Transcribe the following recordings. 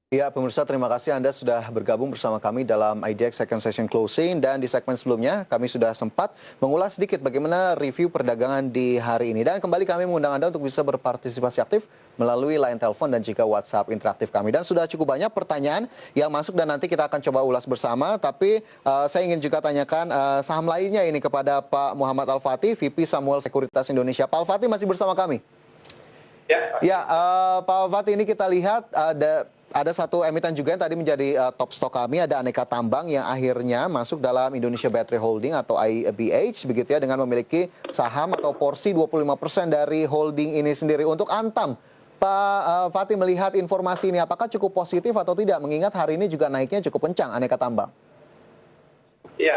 Ya, pemirsa, terima kasih Anda sudah bergabung bersama kami dalam IDX Second Session Closing. Dan di segmen sebelumnya, kami sudah sempat mengulas sedikit bagaimana review perdagangan di hari ini. Dan kembali kami mengundang Anda untuk bisa berpartisipasi aktif melalui line telepon dan juga WhatsApp interaktif kami. Dan sudah cukup banyak pertanyaan yang masuk dan nanti kita akan coba ulas bersama. Tapi saya ingin juga tanyakan saham lainnya ini kepada Pak Muhammad Al-Fatih, VP Samuel Sekuritas Indonesia. Pak Al-Fatih masih bersama kami? Ya, Pak Al-Fatih, ini kita lihat ada satu emiten juga yang tadi menjadi top stock kami, ada Aneka Tambang yang akhirnya masuk dalam Indonesia Battery Holding atau IBH begitu ya, dengan memiliki saham atau porsi 25% dari holding ini sendiri. Untuk Antam, Pak Fatih melihat informasi ini apakah cukup positif atau tidak, mengingat hari ini juga naiknya cukup kencang Aneka Tambang? Iya,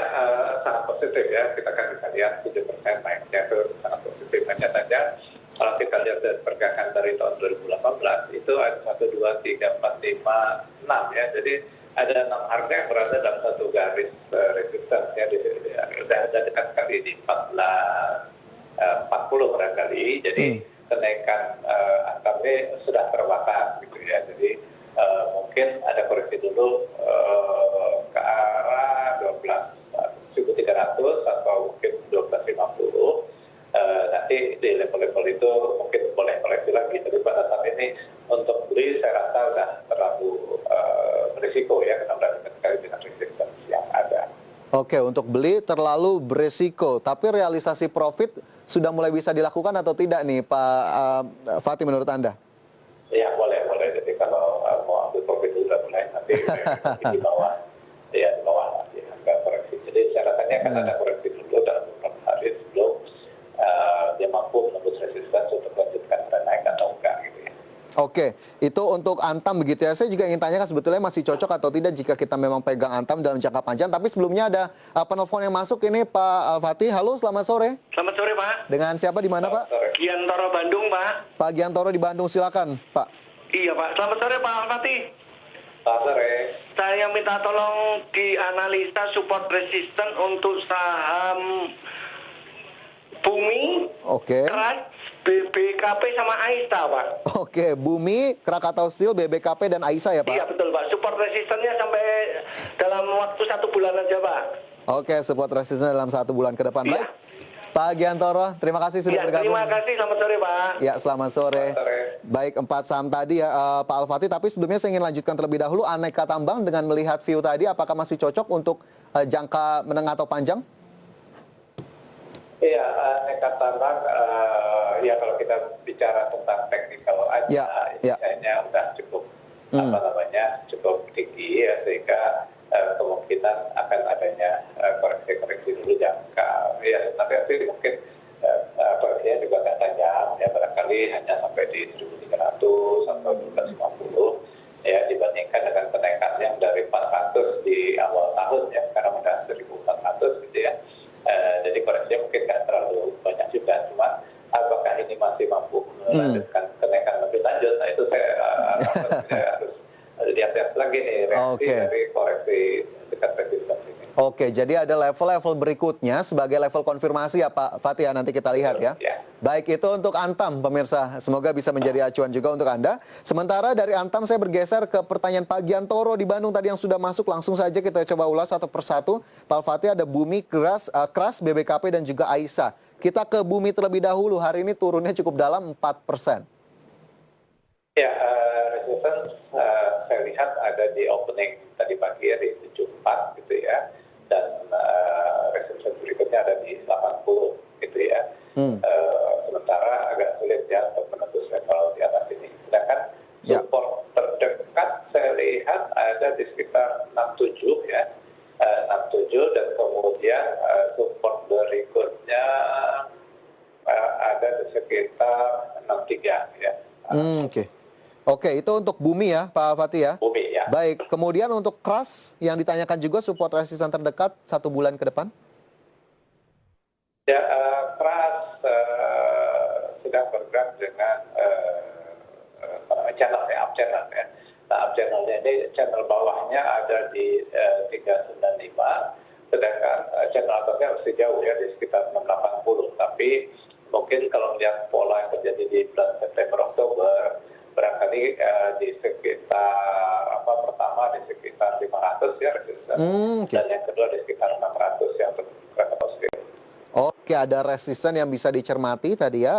sangat positif ya, kita kan bisa lihat 7% naiknya itu sangat positif. Hanya saja kalau kita lihat dari pergerakan dari tahun 2018 itu ada 1, 2, 3, 4, 5, 6 ya. Jadi ada 6 harga yang berada dalam satu garis resistance ya. Sudah dekat sekali di 1440 barangkali. Jadi kenaikan angkanya sudah terbakar gitu ya. Jadi mungkin ada koreksi dulu ke arah 12.300 atau mungkin 12.50. Nanti di level-level itu mungkin boleh koreksi lagi. Tapi pada saat ini untuk beli saya rasa sudah terlalu berisiko ya, karena sudah dekat sekali dengan resistance yang ada. Oke, untuk beli terlalu berisiko. Tapi realisasi profit sudah mulai bisa dilakukan atau tidak nih Pak Fatih menurut Anda? Ya, boleh. Jadi kalau mau ambil profit sudah mulai nanti di bawah, ya di bawah nanti harga koreksi. Jadi saya rasanya akan ada koreksi dulu dalam beberapa hari sebelum dia mampu menembus resistance untuk melanjutkan tren naik atau enggak gitu ya. Oke, itu untuk Antam begitu ya. Saya juga ingin tanyakan sebetulnya masih cocok atau tidak jika kita memang pegang Antam dalam jangka panjang. Tapi sebelumnya ada penelpon yang masuk ini Pak Fatih. Halo, selamat sore. Selamat sore Pak. Dengan siapa di mana Pak? Giantoro Bandung Pak. Pak Giantoro di Bandung, silakan Pak. Iya Pak, selamat sore Pak Al-Fatih. Selamat sore. Saya minta tolong dianalisa support resistance untuk saham Bumi, Oke. Keras, BBKP sama Aisa Pak. Oke, Bumi, Krakatau Steel, BBKP dan Aisa ya Pak? Iya betul Pak, support resistance-nya sampai dalam waktu 1 bulan aja Pak. Oke, support resistance dalam 1 bulan ke depan. Iya. Baik, Pak Giantoro, terima kasih sudah bergabung. Terima kasih, selamat sore Pak. Ya, selamat sore. Baik, 4 saham tadi ya Pak Al-Fatih, tapi sebelumnya saya ingin lanjutkan terlebih dahulu Aneka Tambang dengan melihat view tadi, apakah masih cocok untuk jangka menengah atau panjang? Iya, Aneka Tambang, ya kalau kita bicara tentang teknikal aja, kayaknya udah cukup cukup tinggi ya, sehingga kemungkinan akan adanya koreksi-koreksi dulu jangka ya, tapi mungkin koreksinya juga nggak tajam ya, barangkali hanya sampai di 1.300 atau 1.250 ya, dibandingkan dengan kenaikan yang dari 400 di awal tahun ya, sekarang udah 1.400 gitu ya. Jadi koreksinya mungkin nggak terlalu banyak juga, cuma apakah ini masih mampu melanjutkan kenaikan lebih lanjut, nah itu saya harus lihat lagi nih reaksi dari koreksi dekat resistance ini. Oke, jadi ada level-level berikutnya sebagai level konfirmasi ya Pak Fatih, nanti kita lihat ya. Baik, itu untuk Antam pemirsa, semoga bisa menjadi acuan juga untuk Anda. Sementara dari Antam saya bergeser ke pertanyaan Pak Giantoro di Bandung tadi yang sudah masuk, langsung saja kita coba ulas satu persatu. Pak Fatih, ada Bumi, Keras, BBKP dan juga Aisa. Kita ke Bumi terlebih dahulu, hari ini turunnya cukup dalam 4%. Ya, resistance saya lihat ada di opening tadi pagi ya, di 74 gitu ya, dan resistance berikutnya ada di 80 gitu ya. Sementara agak sulit ya untuk menembus level di atas ini. Sedangkan support terdekat saya lihat ada di sekitar 67 ya, 67, dan kemudian support berikutnya ada di sekitar 63 ya. Oke, itu untuk Bumi ya Pak Fatih ya? Bumi ya. Baik, kemudian untuk Keras yang ditanyakan juga support resisten terdekat 1 bulan ke depan? Ya, Keras sedang bergerak dengan channel ya, up channel ya. Nah, up channelnya ini, channel bawahnya ada di 395, sedangkan channel atasnya masih jauh ya, di sekitar 680. Tapi mungkin kalau melihat pola yang terjadi di bulan September Oktober, barangkali di sekitar dan yang kedua di sekitar 600 yang untuk kereta positif. Oke, ada resisten yang bisa dicermati tadi ya,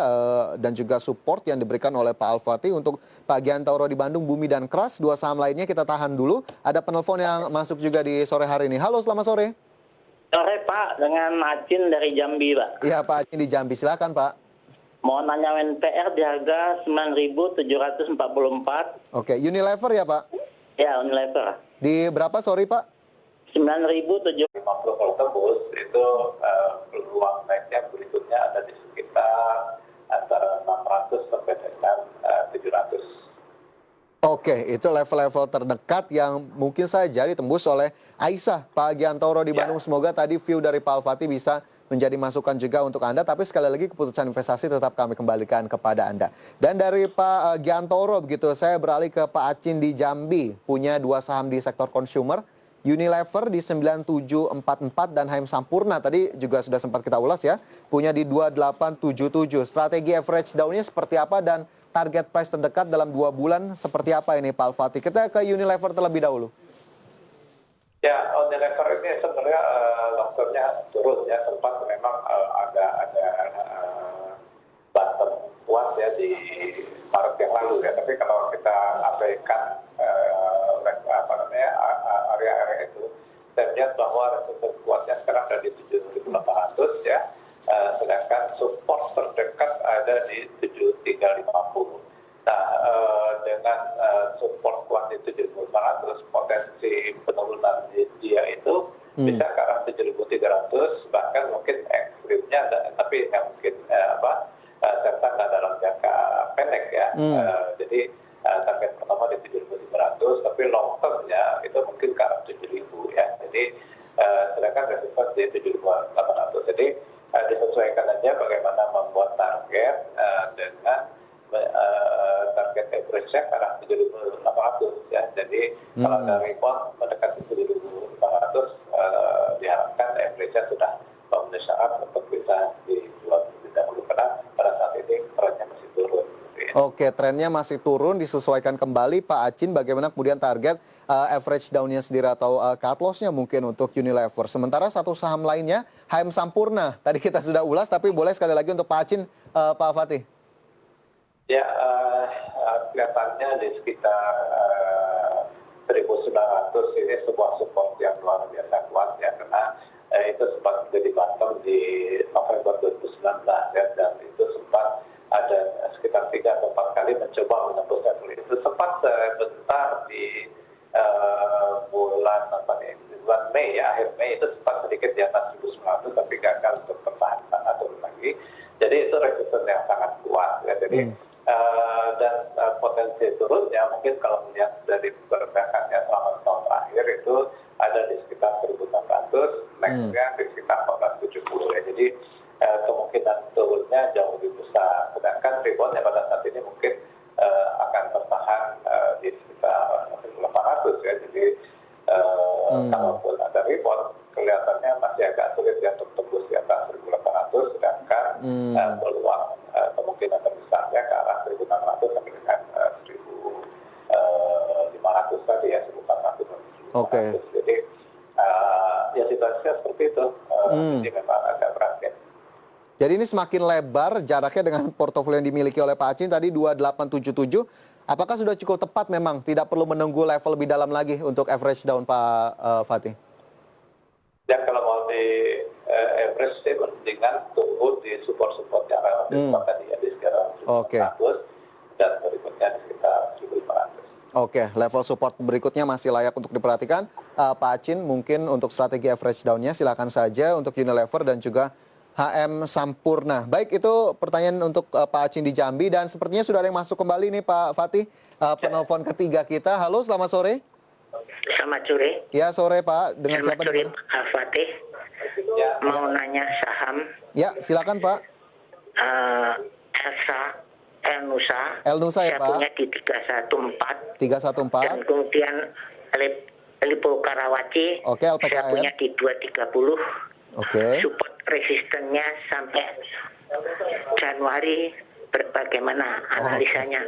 dan juga support yang diberikan oleh Pak Al-Fatih untuk Pak Giantoro di Bandung, Bumi dan Kras. Dua saham lainnya kita tahan dulu. Ada penelpon yang masuk juga di sore hari ini. Halo, selamat sore. Sore Pak, dengan Acin dari Jambi Pak. Iya Pak Acin di Jambi, silakan Pak. Mau nanya WNPR di harga 9.744. Oke, Unilever ya Pak? Ya, Unilever. Di berapa, sorry Pak? 9.700. 50 kalau tembus itu peluang naiknya berikutnya ada di sekitar antara 600 sampai dengan 700. Oke, itu level-level terdekat yang mungkin saja ditembus oleh Aisyah, Pak Giantoro di Bandung. Semoga tadi view dari Pak Al-Fatih bisa menjadi masukan juga untuk Anda. Tapi sekali lagi keputusan investasi tetap kami kembalikan kepada Anda. Dan dari Pak Giantoro begitu, saya beralih ke Pak Acin di Jambi. Punya dua saham di sektor consumer. Unilever di 9744 dan HM Sampurna tadi juga sudah sempat kita ulas ya, punya di 2877. Strategi average down-nya seperti apa dan target price terdekat dalam 2 bulan seperti apa ini Pak Al-Fatih? Kita ke Unilever terlebih dahulu. Ya, Unilever ini sebenarnya long-term-nya turun ya, sempat memang ada bottom kuat ya di Maret yang lalu ya, tapi kalau kita abaikan area-area itu, saya lihat bahwa resisten kuatnya sekarang ada di 7.800 ya, sedangkan support terdekat ada di 7.350. Nah, dengan support kuat di 7.800, potensi penurunan dia itu bisa ke arah 7.300, bahkan mungkin ekstrimnya, tapi yang mungkin serta dalam jangka pendek ya. Jadi target pertama di 7.500, tapi long term-nya itu mungkin ke arah 7.000 ya. Jadi sedangkan resisten di 7.800. Jadi disesuaikan aja bagaimana membuat target dengan target average-nya ke arah 7.800 ya. Jadi kalau dari rebound mendekati 7.800 diharapkan average-nya sudah memenuhi syarat untuk bisa dijual lebih dahulu, karena pada saat ini trennya masih turun. Oke, trennya masih turun, disesuaikan kembali. Pak Acin, bagaimana kemudian target average down-nya sendiri atau cut loss-nya mungkin untuk Unilever? Sementara satu saham lainnya, HM Sampurna. Tadi kita sudah ulas, tapi boleh sekali lagi untuk Pak Acin, Pak Fatih. Ya, kelihatannya di sekitar 1.900 ini sebuah support yang luar biasa kuat ya, karena itu sempat menjadi bottom di November 2019 ya, dan itu sempat ada sekitar 3 atau 4 kali mencoba menembus level itu. Sempat sebentar di bulan Mei ya, akhir Mei itu sempat sedikit di atas 1.900, tapi gagal untuk bertahan sana turun lagi. Jadi itu resisten yang sangat kuat ya. Jadi dan potensi turunnya mungkin kalau melihat dari pergerakannya selama tahun terakhir itu ada di sekitar 1.600, nextnya di sekitar 1470 ya. Jadi kemungkinan turunnya jauh lebih besar. Sedangkan reboundnya pada saat ini mungkin akan bertahan di sekitar 1.800 ya. Jadi kalaupun ada rebound, kelihatannya masih agak sulit ya untuk tembus di atas 1.800, sedangkan peluang kemungkinan terbesarnya ke arah 1.600 sampai dengan 1.500 tadi ya, 1.400 dan 1.500. Oke. Jadi ya situasinya seperti itu. Jadi memang agak berat ya. Jadi ini semakin lebar jaraknya dengan portofolio yang dimiliki oleh Pak Acin tadi 2877. Apakah sudah cukup tepat memang? Tidak perlu menunggu level lebih dalam lagi untuk average down Pak Fatih? Ya kalau mau di average sih mendingan tunggu di support-support yang relatif kuat tadi ya, di sekitar 1.400 dan berikutnya di sekitar 1.500. Oke, level support berikutnya masih layak untuk diperhatikan. Pak Acin, mungkin untuk strategi average down-nya silakan saja untuk Unilever dan juga HM Sampurna. Baik, itu pertanyaan untuk Pak Acin di Jambi, dan sepertinya sudah ada yang masuk kembali nih Pak Fatih, penelpon ketiga kita. Halo, selamat sore. Selamat sore. Ya, sore Pak. Dengan siapa? Selamat sore Pak Fatih. Ya, Mau nanya saham Ya, silakan Pak. El Nusa ya saya Pak. punya di 314 314. dan kemudian Lipo Karawaci Oke, saya LPKR. punya di 230. Oke. Support resistennya sampai Januari bagaimana analisanya?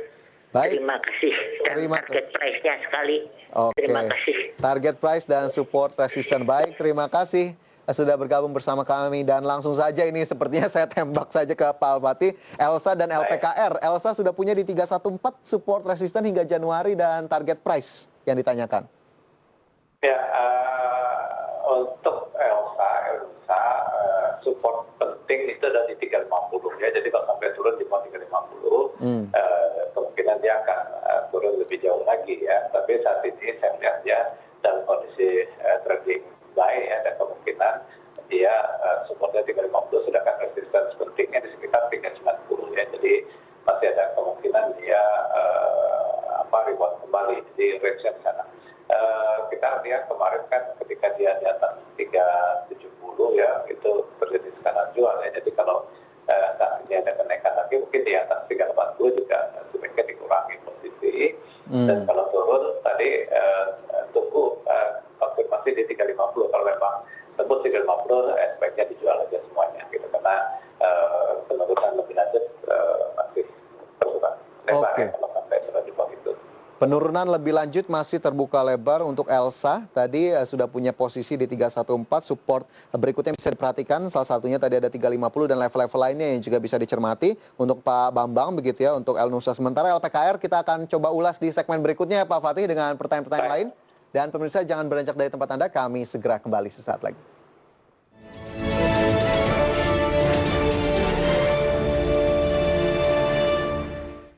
Baik. Terima kasih. Dan Terima target price-nya sekali. Oke. Terima kasih. Target price dan support resisten. Baik, terima kasih sudah bergabung bersama kami dan langsung saja ini sepertinya saya tembak saja ke Pak Al-Fatih, Elsa dan LPKR. Elsa sudah punya di 314 support resisten hingga Januari dan target price yang ditanyakan. Ya, untuk Elsa support penting itu dari 350 ya. Jadi kalau sampai turun di bawah 350, kemungkinan dia akan turun lebih jauh lagi ya. Tapi saat ini saya lihat ya dalam kondisi trading baik ya, dan kemungkinan dia supportnya 350, sedangkan resistance pentingnya di sekitar 390 ya. Jadi masih ada kemungkinan dia rebound kembali di range yang sana. Kita lihat kemarin kan ketika dia di atas 370 ya, itu terjadi tekanan jual ya. Jadi kalau saat ini ada kenaikan lagi, mungkin di atas 380 juga sebaiknya dikurangi posisi. Dan kalau turun tadi tunggu konfirmasi di 350. Kalau memang tembus 350, sebaiknya dijual aja semuanya gitu, karena penurunan lebih lanjut masih terbuka lebar ya, kalau sampai turun di bawah itu. Penurunan lebih lanjut masih terbuka lebar untuk Elsa. Tadi sudah punya posisi di 314, support berikutnya bisa diperhatikan. Salah satunya tadi ada 350 dan level-level lainnya yang juga bisa dicermati untuk Pak Bambang begitu ya, untuk El Nusa. Sementara LPKR kita akan coba ulas di segmen berikutnya ya Pak Fatih dengan pertanyaan-pertanyaan lain. Dan pemirsa jangan beranjak dari tempat Anda, kami segera kembali sesaat lagi.